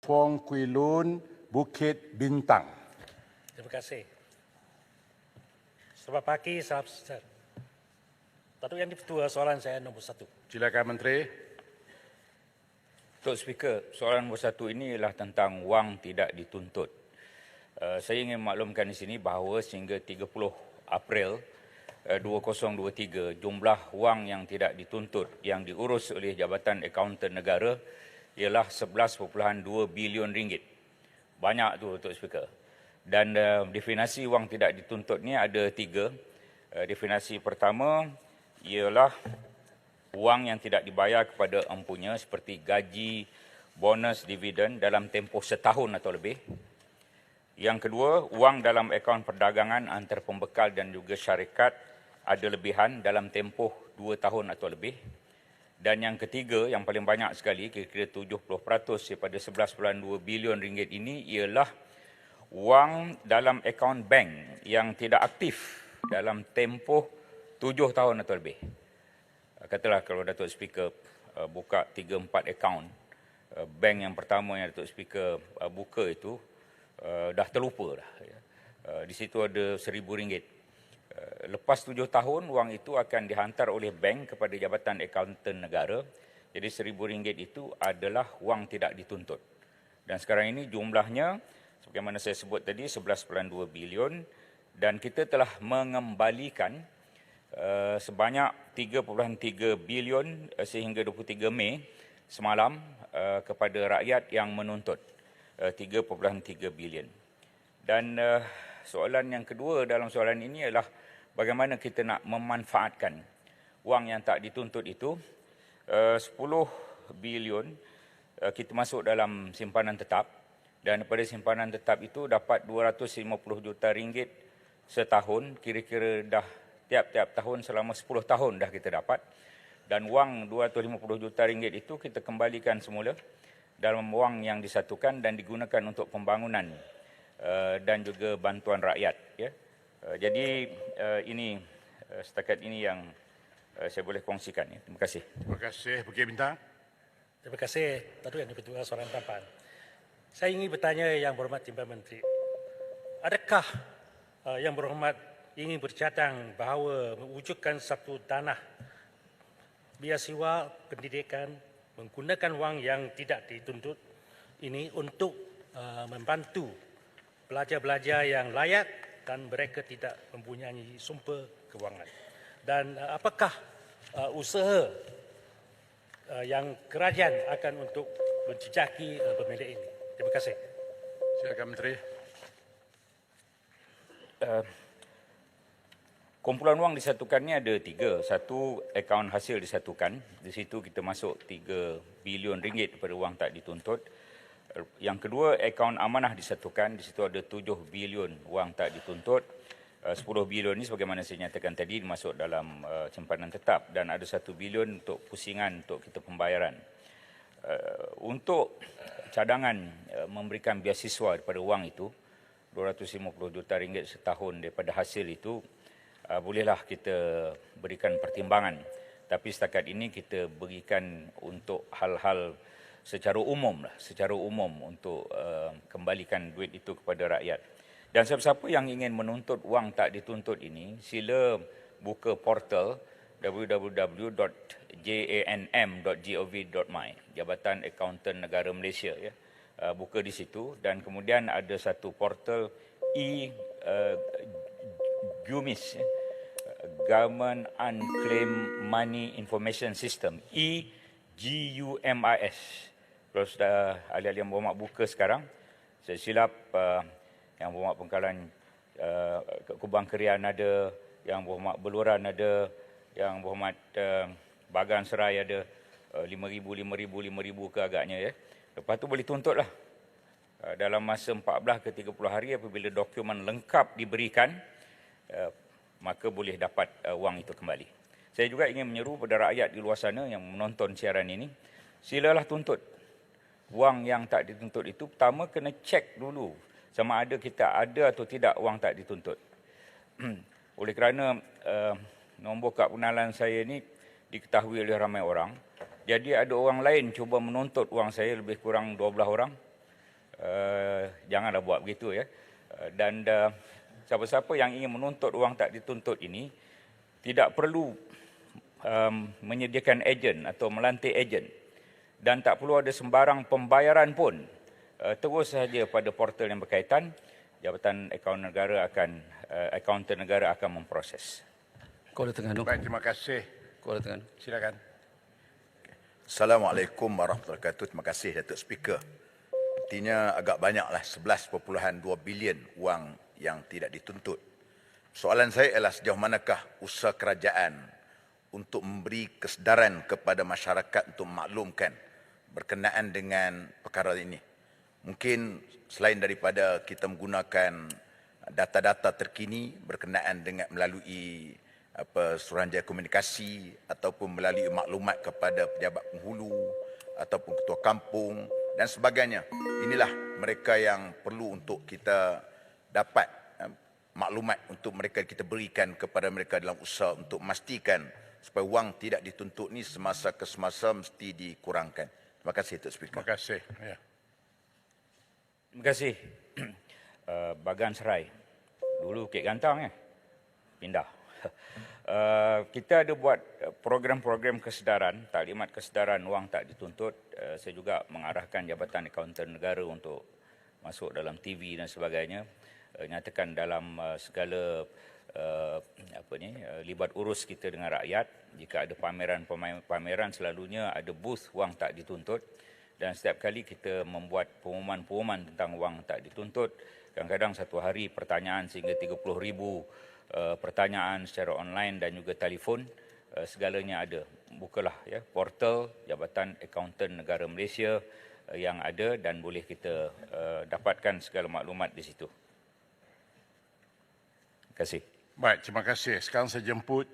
Kampung Kuilun, Bukit Bintang. Terima kasih. Selamat pagi, salam sejahtera. Datuk Yang di-Pertua, soalan saya nombor 1. Silakan Menteri. Tuan Speaker, soalan nombor 1 ini ialah tentang wang tidak dituntut. Saya ingin maklumkan di sini bahawa sehingga 30 April 2023, jumlah wang yang tidak dituntut yang diurus oleh Jabatan Akaunten Negara ialah 11.2 bilion ringgit. Banyak tu, Tuan Speaker. Dan definisi wang tidak dituntut ni ada 3. Definisi pertama ialah wang yang tidak dibayar kepada empunya seperti gaji, bonus, dividen dalam tempoh setahun atau lebih. Yang kedua, wang dalam akaun perdagangan antara pembekal dan juga syarikat ada lebihan dalam tempoh 2 tahun atau lebih. Dan yang ketiga, yang paling banyak sekali, kira-kira 70% daripada 11.2 bilion ringgit ini ialah wang dalam akaun bank yang tidak aktif dalam tempoh 7 tahun atau lebih. Katalah kalau Datuk Speaker buka 3-4 akaun, bank yang pertama yang Datuk Speaker buka itu dah terlupa dah. Di situ ada RM1,000. Lepas 7 tahun, wang itu akan dihantar oleh bank kepada Jabatan Akaunten Negara. Jadi RM1,000 itu adalah wang tidak dituntut. Dan sekarang ini jumlahnya, sebagaimana saya sebut tadi, 11.2 bilion. Dan kita telah mengembalikan sebanyak 3.3 bilion sehingga 23 Mei semalam kepada rakyat yang menuntut 3.3 bilion. Dan soalan yang kedua dalam soalan ini ialah bagaimana kita nak memanfaatkan wang yang tak dituntut itu. 10 bilion kita masuk dalam simpanan tetap, dan daripada simpanan tetap itu dapat 250 juta ringgit setahun, kira-kira dah tiap-tiap tahun selama 10 tahun dah kita dapat. Dan wang 250 juta ringgit itu kita kembalikan semula dalam wang yang disatukan dan digunakan untuk pembangunan dan juga bantuan rakyat. Ya. Jadi ini setakat ini yang saya boleh kongsikan. Ya. Terima kasih. Terima kasih, Bukit Bintang. Terima kasih, Datuk Yang di-Pertua, soalan tambahan. Saya ingin bertanya Yang Berhormat Timbalan Menteri, adakah Yang Berhormat ingin bercadang bahawa mewujudkan satu tanah beasiswa pendidikan menggunakan wang yang tidak dituntut ini untuk membantu pelajar-pelajar yang layak dan mereka tidak mempunyai sumber kewangan. Dan apakah usaha yang kerajaan akan untuk menjejaki benda ini? Terima kasih. Silakan Menteri. Kumpulan wang disatukan ni ada 3. Satu, akaun hasil disatukan. Di situ kita masuk 3 bilion ringgit daripada wang tak dituntut. Yang kedua, akaun amanah disatukan. Di situ ada 7 bilion wang tak dituntut. 10 bilion ni sebagaimana saya nyatakan tadi masuk dalam simpanan tetap, dan ada 1 bilion untuk pusingan untuk kita pembayaran. Untuk cadangan memberikan beasiswa daripada wang itu, 250 juta ringgit setahun daripada hasil itu, bolehlah kita berikan pertimbangan. Tapi setakat ini kita berikan untuk hal-hal secara umum untuk kembalikan duit itu kepada rakyat. Dan siapa-siapa yang ingin menuntut wang tak dituntut ini, sila buka portal www.janm.gov.my, Jabatan Akaunten Negara Malaysia. Ya. Buka di situ, dan kemudian ada satu portal GUMIS, Government Unclaimed Money Information System, EGUMIS. Kalau sudah ahli-ahli Yang Berhormat buka sekarang, saya silap Yang Berhormat Pengkalan Kubang Kerian ada, Yang Berhormat Beluran ada, Yang Berhormat Bagan Serai ada, 5,000 ke agaknya. Ya. Lepas tu boleh tuntutlah. Dalam masa 14 ke 30 hari apabila dokumen lengkap diberikan, maka boleh dapat wang itu kembali. Saya juga ingin menyeru pada rakyat di luar sana yang menonton siaran ini, silalah tuntut. Wang yang tak dituntut itu pertama kena cek dulu sama ada kita ada atau tidak wang tak dituntut. Oleh kerana nombor kad pengenalan saya ini diketahui oleh ramai orang, jadi ada orang lain cuba menuntut wang saya, lebih kurang 12 orang. Janganlah buat begitu ya. Dan siapa-siapa yang ingin menuntut wang tak dituntut ini tidak perlu menyediakan ejen atau melantik ejen, dan tak perlu ada sembarang pembayaran pun. Terus sahaja pada portal yang berkaitan, Jabatan Akaunten Negara akan memproses. Kuala Terengganu. Baik, terima kasih. Kuala Terengganu. Silakan. Assalamualaikum warahmatullahi wabarakatuh. Terima kasih Datuk Speaker. Artinya agak banyaklah 11.2 bilion wang yang tidak dituntut. Soalan saya ialah sejauh manakah usaha kerajaan untuk memberi kesedaran kepada masyarakat untuk memaklumkan berkenaan dengan perkara ini. Mungkin selain daripada kita menggunakan data-data terkini berkenaan dengan melalui suruhanjaya komunikasi ataupun melalui maklumat kepada pejabat penghulu ataupun ketua kampung dan sebagainya. Inilah mereka yang perlu untuk kita dapat maklumat untuk mereka kita berikan kepada mereka dalam usaha untuk memastikan supaya wang tidak dituntut ni semasa ke semasa mesti dikurangkan. Terima kasih Datuk Speaker. Terima kasih. Ya. Terima kasih. Bagan Serai. Dulu Bukit Gantang ya. Pindah. Kita ada buat program-program kesedaran, taklimat kesedaran wang tak dituntut. Saya juga mengarahkan Jabatan Akaunten Negara untuk masuk dalam TV dan sebagainya. Nyatakan dalam segala libat urus kita dengan rakyat, jika ada pameran selalunya ada booth wang tak dituntut, dan setiap kali kita membuat pengumuman-pengumuman tentang wang tak dituntut. Kadang-kadang satu hari pertanyaan sehingga 30,000 pertanyaan secara online dan juga telefon, segalanya ada. Bukalah ya portal Jabatan Akaunten Negara Malaysia yang ada dan boleh kita dapatkan segala maklumat di situ. Terima kasih. Baik, terima kasih. Sekarang saya jemput